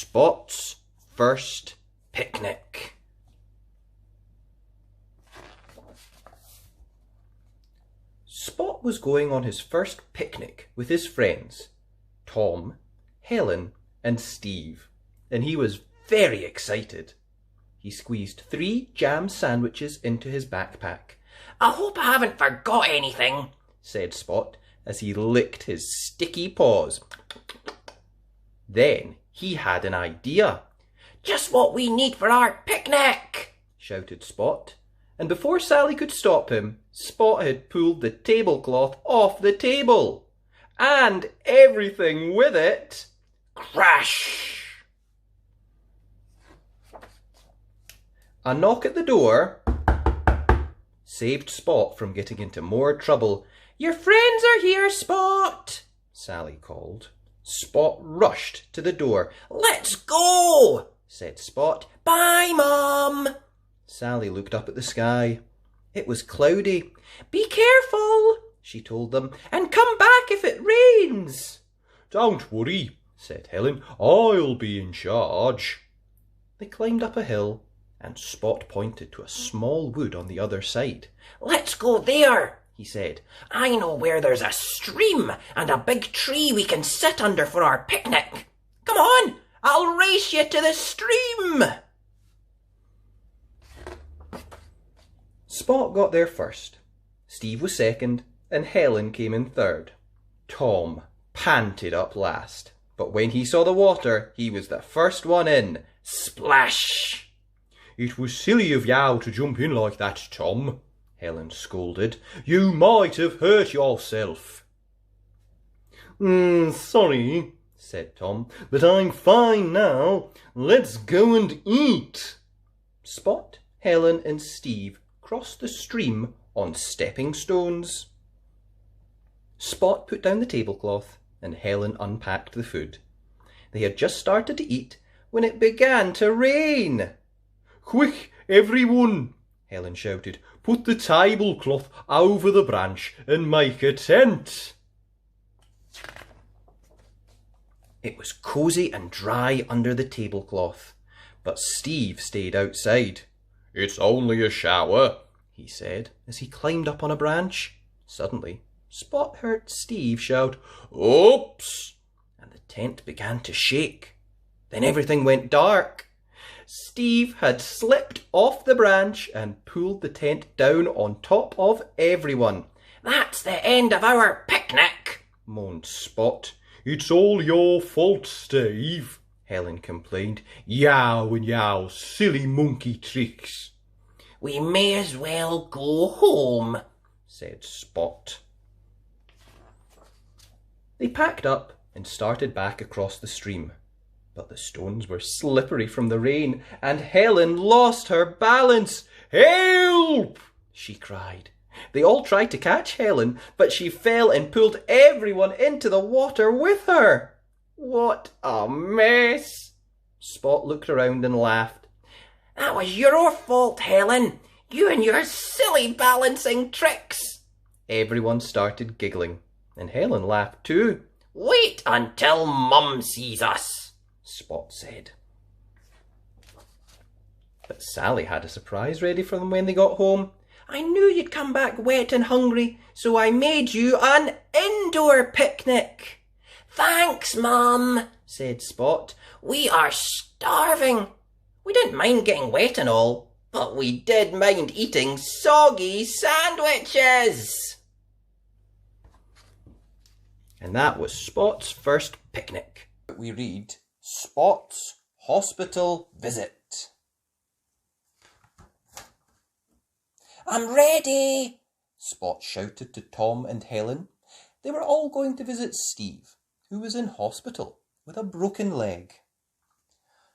Spot's first picnic. Spot was going on his first picnic with his friends, Tom, Helen, and Steve, and he was very excited. He squeezed 3 jam sandwiches into his backpack. "I hope I haven't forgot anything," said Spot as he licked his sticky paws. Then he had an idea. "Just what we need for our picnic," shouted Spot. And before Sally could stop him, Spot had pulled the tablecloth off the table. And everything with it. Crash! A knock at the door saved Spot from getting into more trouble. "Your friends are here, Spot," Sally called. Spot rushed to the door. "Let's go," said Spot. "Bye, Mum." Sally looked up at the sky. It was cloudy. "Be careful," she told them, "and come back if it rains." "Don't worry," said Helen. "I'll be in charge." They climbed up a hill, and Spot pointed to a small wood on the other side. "Let's go there," he said. "I know where there's a stream and a big tree we can sit under for our picnic. Come on, I'll race you to the stream." Spot got there first. Steve was second, and Helen came in third. Tom panted up last, but when he saw the water, he was the first one in. Splash! "It was silly of you to jump in like that, Tom," Helen scolded. "You might have hurt yourself." "Sorry," said Tom, "but I'm fine now. Let's go and eat." Spot, Helen, and Steve crossed the stream on stepping stones. Spot put down the tablecloth, and Helen unpacked the food. They had just started to eat when it began to rain. "Quick, everyone," Helen shouted. "Put the tablecloth over the branch and make a tent." It was cosy and dry under the tablecloth, but Steve stayed outside. "It's only a shower," he said as he climbed up on a branch. Suddenly, Spot heard Steve shout, "Oops!" and the tent began to shake. Then everything went dark. Steve had slipped off the branch and pulled the tent down on top of everyone. "That's the end of our picnic," moaned Spot. "It's all your fault, Steve," Helen complained. "Yow and yow silly monkey tricks." "We may as well go home," said Spot. They packed up and started back across the stream. But the stones were slippery from the rain, and Helen lost her balance. "Help!" she cried. They all tried to catch Helen, but she fell and pulled everyone into the water with her. What a mess! Spot looked around and laughed. "That was your fault, Helen. You and your silly balancing tricks." Everyone started giggling, and Helen laughed too. "Wait until Mum sees us," Spot said. But Sally had a surprise ready for them when they got home. "I knew you'd come back wet and hungry, so I made you an indoor picnic." "Thanks, Mum," said Spot. "We are starving. We didn't mind getting wet and all, but we did mind eating soggy sandwiches." And that was Spot's first picnic. We read Spot's hospital visit. "I'm ready," Spot shouted to Tom and Helen. They were all going to visit Steve, who was in hospital with a broken leg.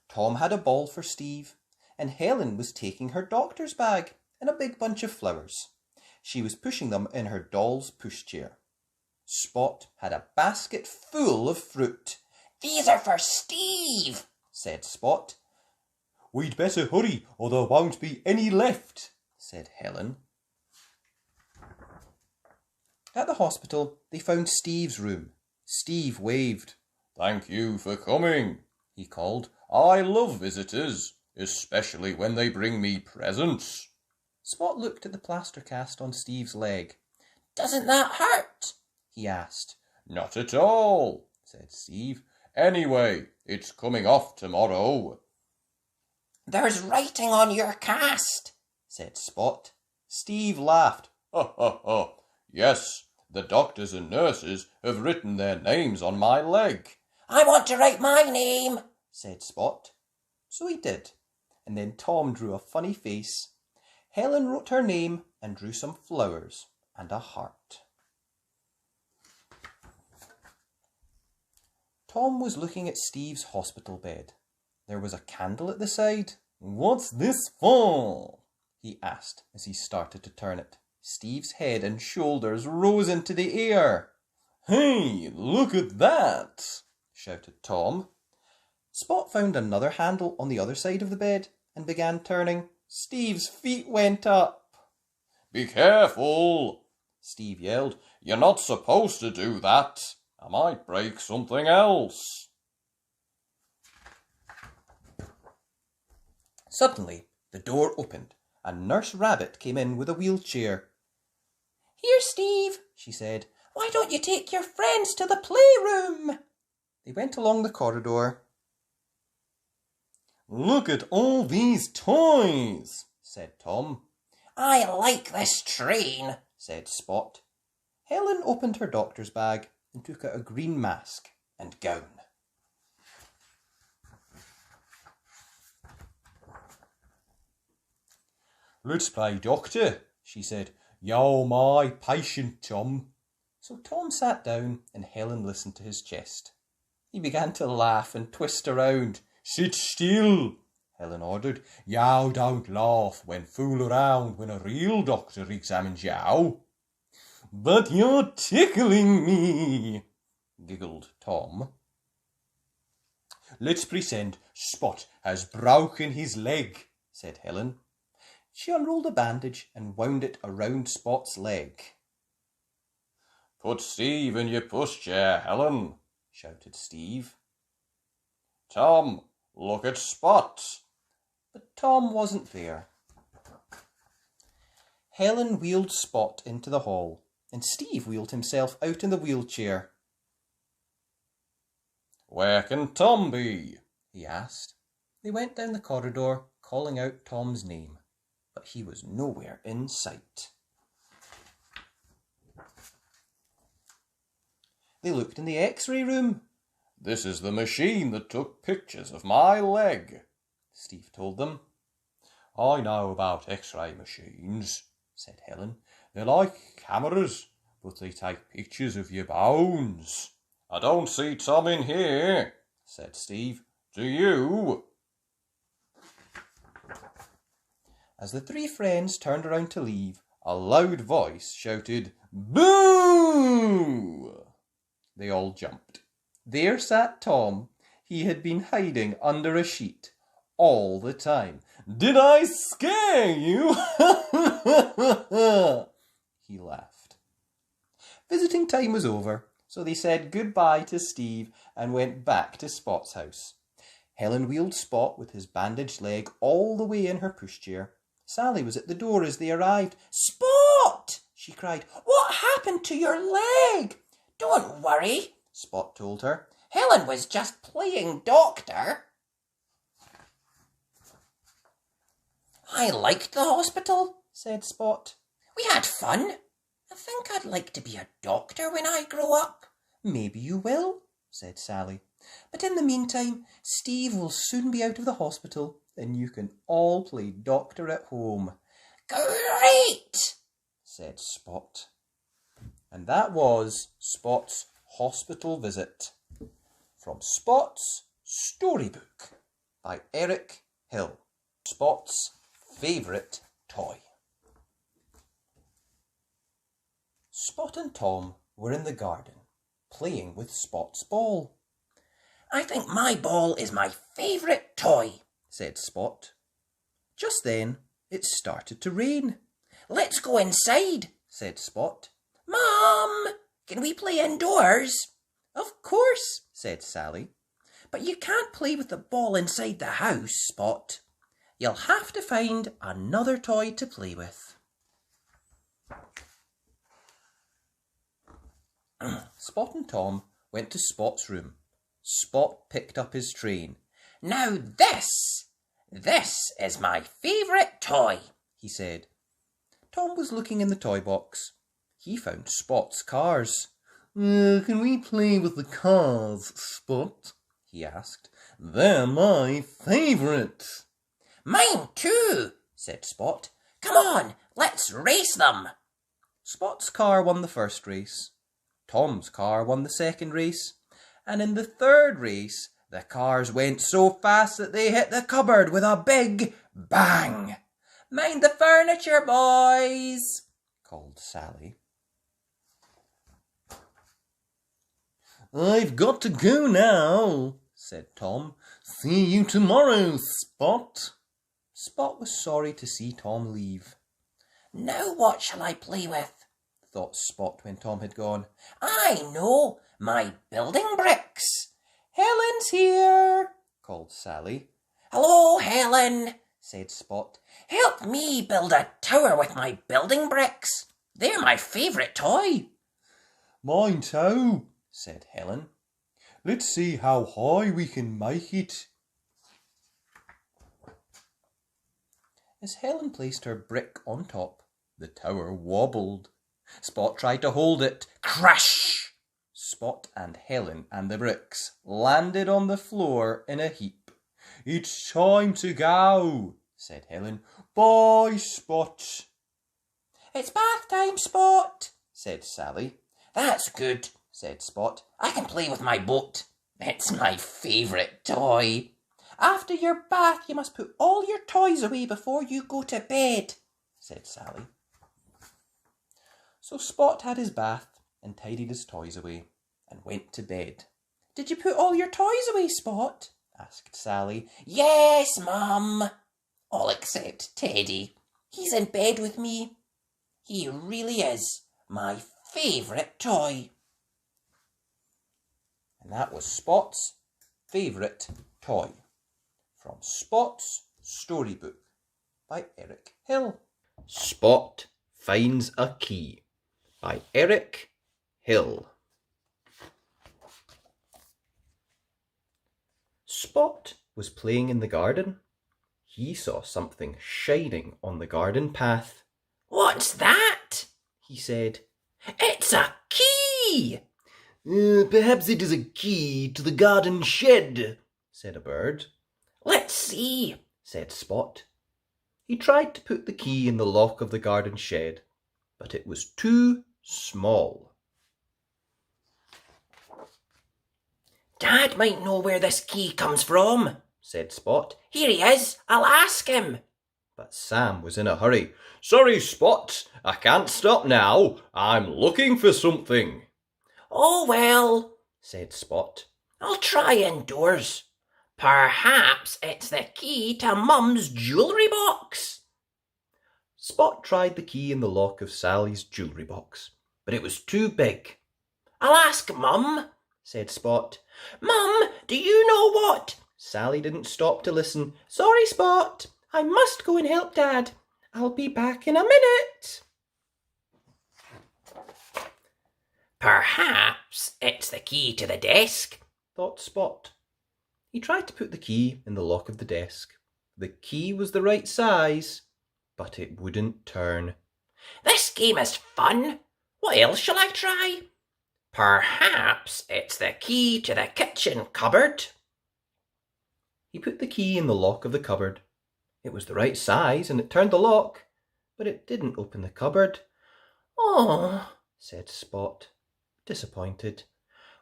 Tom had a ball for Steve, and Helen was taking her doctor's bag and a big bunch of flowers. She was pushing them in her doll's pushchair. Spot had a basket full of fruit. "These are for Steve," said Spot. "We'd better hurry or there won't be any left," said Helen. At the hospital, they found Steve's room. Steve waved. "Thank you for coming," he called. I love visitors, especially when they bring me presents. Spot looked at the plaster cast on Steve's leg. Doesn't that hurt? He asked. Not at all, said Steve. Anyway, it's coming off tomorrow. There's writing on your cast, said Spot. Steve laughed. Ha ha ha. Yes, the doctors and nurses have written their names on my leg. I want to write my name, said Spot. So he did, and then Tom drew a funny face. Helen wrote her name and drew some flowers and a heart. Tom was looking at Steve's hospital bed. There was a candle at the side. What's this for? He asked as he started to turn it. Steve's head and shoulders rose into the air. Hey, look at that, shouted Tom. Spot found another handle on the other side of the bed and began turning. Steve's feet went up. Be careful, Steve yelled. You're not supposed to do that. I might break something else. Suddenly, the door opened and Nurse Rabbit came in with a wheelchair. Here, Steve, she said. Why don't you take your friends to the playroom? They went along the corridor. Look at all these toys, said Tom. I like this train, said Spot. Helen opened her doctor's bag and took out a green mask and gown. Let's play doctor, she said. You're my patient, Tom. So Tom sat down and Helen listened to his chest. He began to laugh and twist around. Sit still, Helen ordered. You don't laugh when fool around when a real doctor examines you. But you're tickling me, giggled Tom. Let's pretend Spot has broken his leg, said Helen. She unrolled a bandage and wound it around Spot's leg. Put Steve in your pushchair, Helen, shouted Steve. Tom, look at Spot. But Tom wasn't there. Helen wheeled Spot into the hall, and Steve wheeled himself out in the wheelchair. Where can Tom be? He asked. They went down the corridor, calling out Tom's name, but he was nowhere in sight. They looked in the X-ray room. This is the machine that took pictures of my leg, Steve told them. I know about X-ray machines, said Helen. They're like cameras, but they take pictures of your bones. I don't see Tom in here, said Steve. Do you? As the three friends turned around to leave, a loud voice shouted, "Boo!" They all jumped. There sat Tom. He had been hiding under a sheet all the time. Did I scare you? He laughed. Visiting time was over, so they said goodbye to Steve and went back to Spot's house. Helen wheeled Spot with his bandaged leg all the way in her pushchair. Sally was at the door as they arrived. "Spot!" she cried. "What happened to your leg?" "Don't worry," Spot told her. "Helen was just playing doctor." "I liked the hospital," said Spot. "We had fun. I think I'd like to be a doctor when I grow up." "Maybe you will," said Sally. "But in the meantime, Steve will soon be out of the hospital and you can all play doctor at home." "Great," said Spot. And that was Spot's hospital visit. From Spot's Storybook by Eric Hill. Spot's favourite toy. Spot and Tom were in the garden, playing with Spot's ball. "I think my ball is my favourite toy," said Spot. Just then, it started to rain. "Let's go inside," said Spot. "Mom, can we play indoors?" "Of course," said Sally. But you can't play with the ball inside the house, Spot. You'll have to find another toy to play with. Spot and Tom went to Spot's room. Spot picked up his train. Now this is my favourite toy, he said. Tom was looking in the toy box. He found Spot's cars. Can we play with the cars, Spot? he asked. They're my favourite. Mine too, said Spot. Come on, let's race them. Spot's car won the first race. Tom's car won the second race. And in the third race, the cars went so fast that they hit the cupboard with a big bang. Mind the furniture, boys, called Sally. I've got to go now, said Tom. See you tomorrow, Spot. Spot was sorry to see Tom leave. Now what shall I play with? Thought Spot when Tom had gone. I know, my building bricks. Helen's here, called Sally. Hello, Helen, said Spot. Help me build a tower with my building bricks. They're my favourite toy. Mine too, said Helen. Let's see how high we can make it. As Helen placed her brick on top, the tower wobbled. Spot tried to hold it. Crash! Spot and Helen and the bricks landed on the floor in a heap. It's time to go, said Helen. Bye, Spot. It's bath time, Spot, said Sally. That's good, said Spot. I can play with my boat. It's my favourite toy. After your bath, you must put all your toys away before you go to bed, said Sally. So Spot had his bath and tidied his toys away and went to bed. Did you put all your toys away, Spot? asked Sally. Yes, Mum. All except Teddy. He's in bed with me. He really is my favourite toy. And that was Spot's favourite toy. From Spot's Storybook by Eric Hill. Spot Finds a Key by Eric Hill. Spot was playing in the garden. He saw something shining on the garden path. What's that? He said. It's a key! Perhaps it is a key to the garden shed, said a bird. Let's see, said Spot. He tried to put the key in the lock of the garden shed, but it was too small. Dad might know where this key comes from, said Spot. Here he is, I'll ask him. But Sam was in a hurry. Sorry, Spot, I can't stop now. I'm looking for something. Oh well, said Spot. I'll try indoors. Perhaps it's the key to Mum's jewellery box. Spot tried the key in the lock of Sally's jewellery box, but it was too big. I'll ask Mum, said Spot. Mum, do you know what? Sally didn't stop to listen. Sorry, Spot, I must go and help Dad. I'll be back in a minute. Perhaps it's the key to the desk, thought Spot. He tried to put the key in the lock of the desk. The key was the right size, but it wouldn't turn. This game is fun. What else shall I try? Perhaps it's the key to the kitchen cupboard. He put the key in the lock of the cupboard. It was the right size and it turned the lock, but it didn't open the cupboard. Oh, said Spot, disappointed.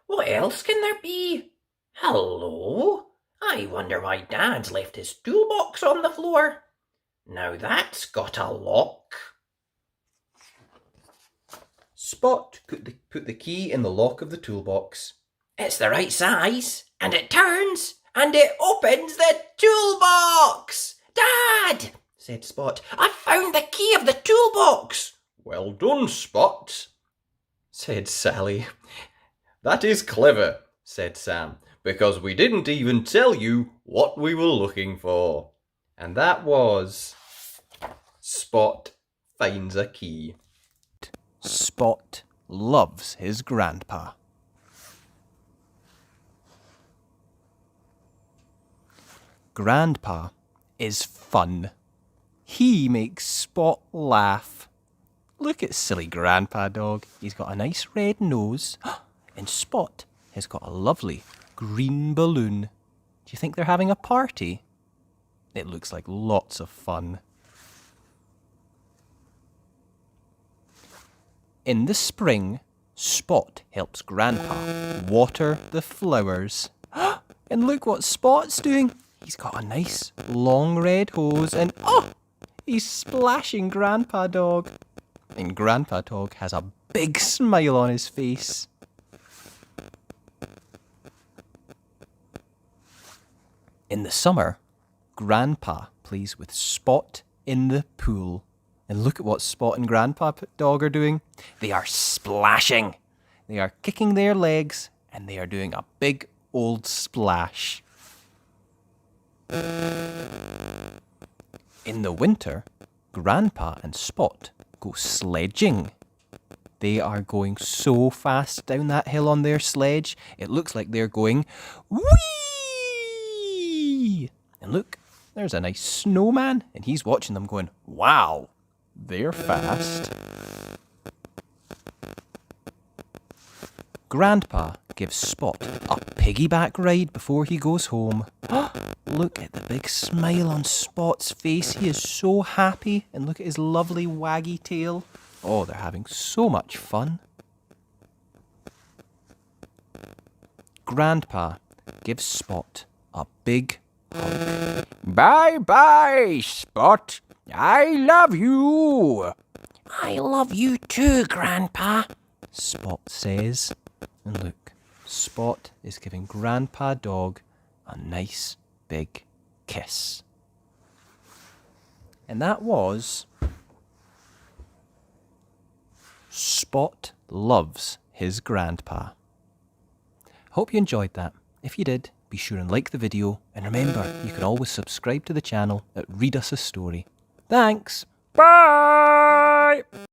What else can there be? Hello? I wonder why Dad's left his toolbox on the floor. Now that's got a lock. Spot put the key in the lock of the toolbox. It's the right size, and it turns, and it opens the toolbox. Dad, said Spot, I found the key of the toolbox. Well done, Spot, said Sally. That is clever, said Sam, because we didn't even tell you what we were looking for. And that was Spot finds a key. Spot loves his grandpa. Grandpa is fun. He makes Spot laugh. Look at silly Grandpa Dog. He's got a nice red nose. And Spot has got a lovely green balloon. Do you think they're having a party? It looks like lots of fun. In the spring, Spot helps Grandpa water the flowers. And look what Spot's doing. He's got a nice long red hose and he's splashing Grandpa Dog. And Grandpa Dog has a big smile on his face. In the summer, Grandpa plays with Spot in the pool. And look at what Spot and Grandpa Dog are doing. They are splashing. They are kicking their legs and they are doing a big old splash. In the winter, Grandpa and Spot go sledging. They are going so fast down that hill on their sledge, it looks like they're going whee! And look, there's a nice snowman, and he's watching them going, wow, they're fast. Grandpa gives Spot a piggyback ride before he goes home. Look at the big smile on Spot's face. He is so happy. And look at his lovely waggy tail. Oh, they're having so much fun. Grandpa gives Spot a big hug. Bye-bye, Spot. I love you. I love you too, Grandpa. Spot says. And look, Spot is giving Grandpa Dog a nice big kiss. And that was Spot loves his grandpa. Hope you enjoyed that. If you did, be sure and like the video, and remember, you can always subscribe to the channel at Read Us a Story. Thanks! Bye!